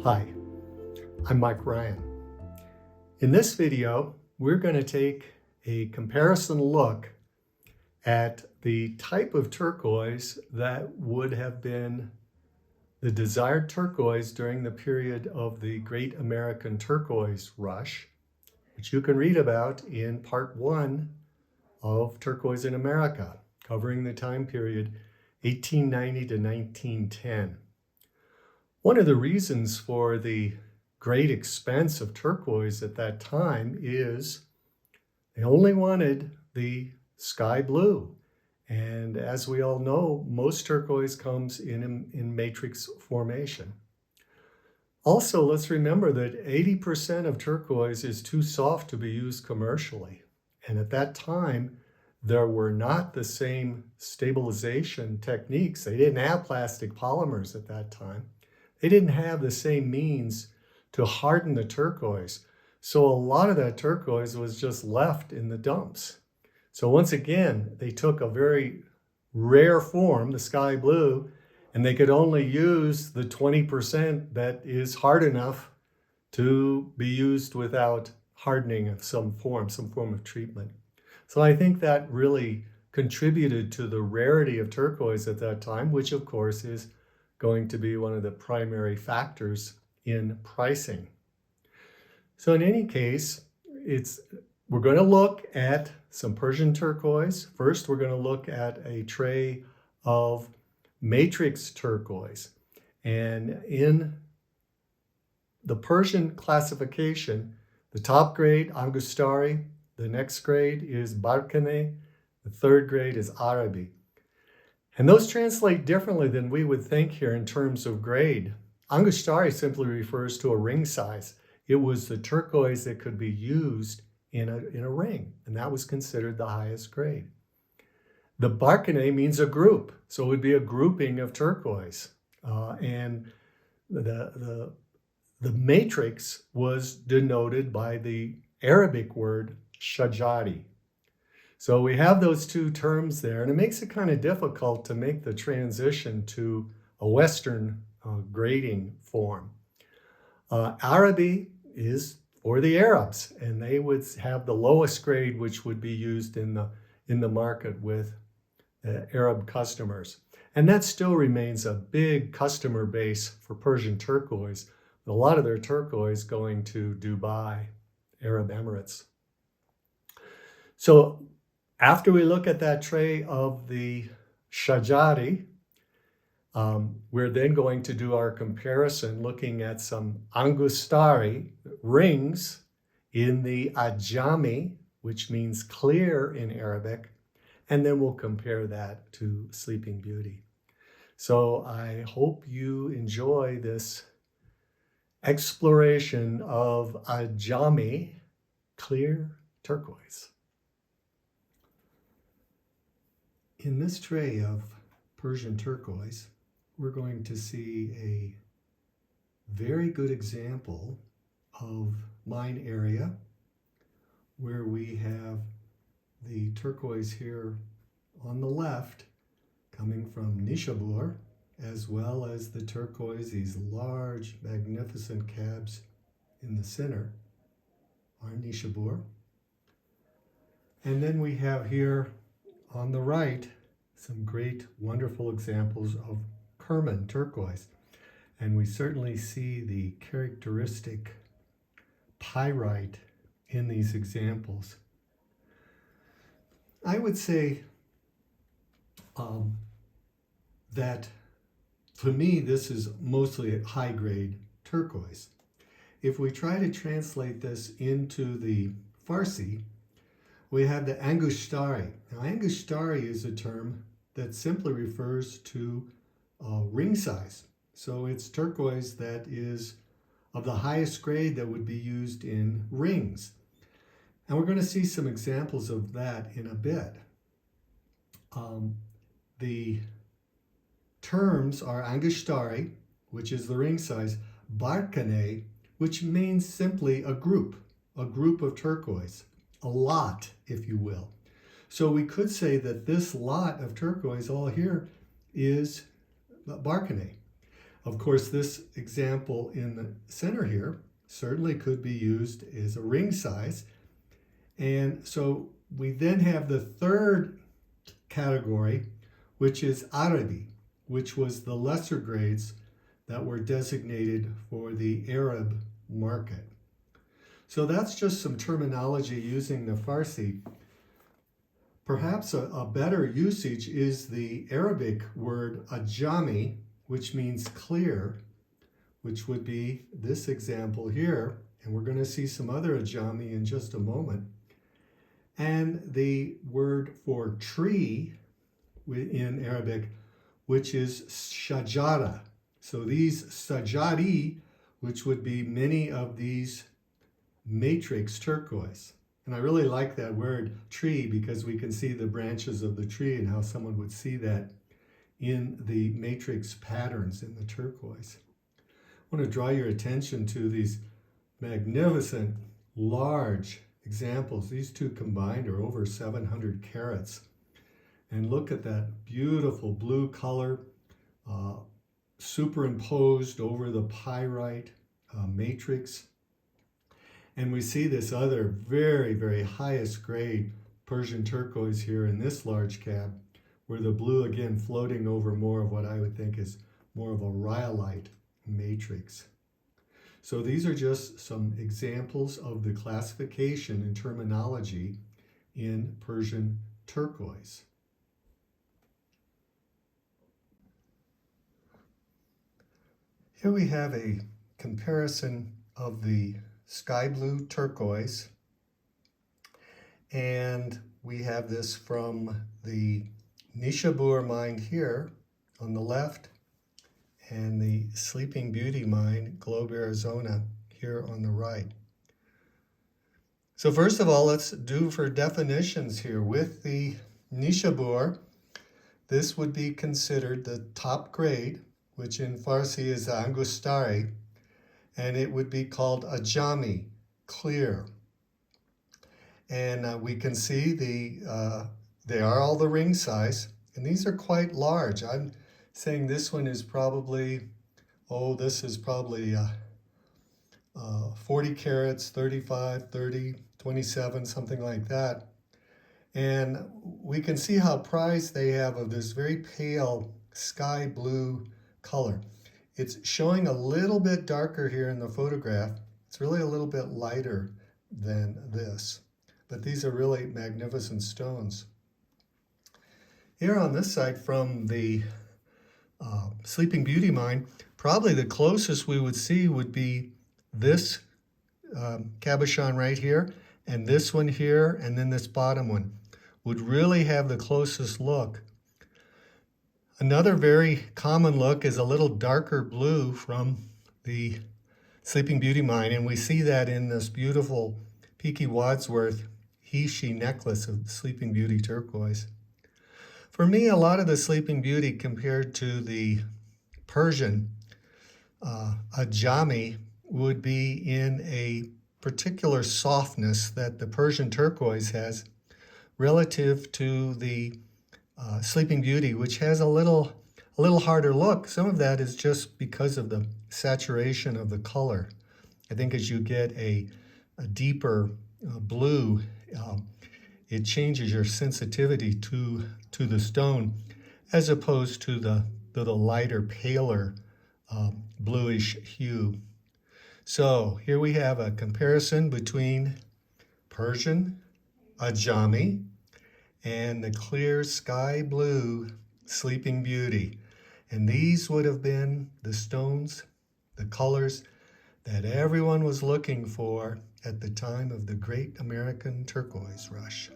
Hi, I'm Mike Ryan. In this video, we're going to take a comparison look at the type of turquoise that would have been the desired turquoise during the period of the Great American Turquoise Rush, which you can read about in part 1 of Turquoise in America, covering the time period 1890 to 1910. One of the reasons for the great expense of turquoise at that time is they only wanted the sky blue. And as we all know, most turquoise comes in matrix formation. Also, let's remember that 80% of turquoise is too soft to be used commercially. And at that time, there were not the same stabilization techniques. They didn't have plastic polymers at that time. They didn't have the same means to harden the turquoise. So a lot of that turquoise was just left in the dumps. So once again, they took a very rare form, the sky blue, and they could only use the 20% that is hard enough to be used without hardening of some form of treatment. So I think that really contributed to the rarity of turquoise at that time, which of course is going to be one of the primary factors in pricing. So in any case, we're going to look at some Persian turquoise. First, we're going to look at a tray of matrix turquoise. And in the Persian classification, the top grade, Angustari, the next grade is Barkane, the third grade is Ajami. And those translate differently than we would think here in terms of grade. Angustari simply refers to a ring size. It was the turquoise that could be used in a ring, and that was considered the highest grade. The Barkane means a group, so it would be a grouping of turquoise. And the matrix was denoted by the Arabic word Shajari. So we have those two terms there, and it makes it kind of difficult to make the transition to a Western grading form. Arabi is for the Arabs, and they would have the lowest grade, which would be used in the market with Arab customers. And that still remains a big customer base for Persian turquoise. A lot of their turquoise going to Dubai, Arab Emirates. So after we look at that tray of the Shajari, we're then going to do our comparison looking at some Angustari rings in the Ajami, which means clear in Arabic, and then we'll compare that to Sleeping Beauty. So I hope you enjoy this exploration of Ajami clear turquoise. In this tray of Persian turquoise, we're going to see a very good example of mine area where we have the turquoise here on the left coming from Nishabur, as well as the turquoise, these large, magnificent cabs in the center are Nishabur. And then we have here on the right some great, wonderful examples of Kerman turquoise. And we certainly see the characteristic pyrite in these examples. I would say that for me, this is mostly high-grade turquoise. If we try to translate this into the Farsi, we have the Angustari. Now, Angustari is a term that simply refers to ring size. So it's turquoise that is of the highest grade that would be used in rings. And we're going to see some examples of that in a bit. The terms are Angustari, which is the ring size, Barkane, which means simply a group of turquoise, a lot, if you will. So we could say that this lot of turquoise all here is Barkane. Of course, this example in the center here certainly could be used as a ring size. And so we then have the third category, which is Arabi, which was the lesser grades that were designated for the Arab market. So that's just some terminology using the Farsi. Perhaps a better usage is the Arabic word Ajami, which means clear, which would be this example here. And we're going to see some other Ajami in just a moment. And the word for tree in Arabic, which is Shajara. So these Shajari, which would be many of these matrix turquoise. And I really like that word tree because we can see the branches of the tree and how someone would see that in the matrix patterns in the turquoise. I want to draw your attention to these magnificent, large examples. These two combined are over 700 carats. And look at that beautiful blue color superimposed over the pyrite matrix. And we see this other very, very highest grade Persian turquoise here in this large cab, where the blue again floating over more of what I would think is more of a rhyolite matrix. So these are just some examples of the classification and terminology in Persian turquoise. Here we have a comparison of the sky blue turquoise, and we have this from the Nishabur mine here on the left and the Sleeping Beauty mine, Globe, Arizona, here on the right. So first of all, let's do for definitions here. With the Nishabur, this would be considered the top grade, which in Farsi is Angustari, and it would be called Ajami, clear. And we can see they are all the ring size, and these are quite large. I'm saying this one is probably, this is probably 40 carats, 35, 30, 27, something like that. And we can see how prized they have of this very pale sky blue color. It's showing a little bit darker here in the photograph. It's really a little bit lighter than this, but these are really magnificent stones. Here on this side from the Sleeping Beauty mine, probably the closest we would see would be this cabochon right here, and this one here, and then this bottom one would really have the closest look. Another very common look is a little darker blue from the Sleeping Beauty mine, and we see that in this beautiful Peaky Wadsworth he-she necklace of Sleeping Beauty turquoise. For me, a lot of the Sleeping Beauty compared to the Persian Ajami would be in a particular softness that the Persian turquoise has relative to the Sleeping Beauty, which has a little harder look. Some of that is just because of the saturation of the color. I think as you get a deeper blue, it changes your sensitivity to the stone, as opposed to the lighter, paler bluish hue. So here we have a comparison between Persian Ajami and the clear sky blue Sleeping Beauty. And these would have been the stones, the colors that everyone was looking for at the time of the Great American Turquoise Rush.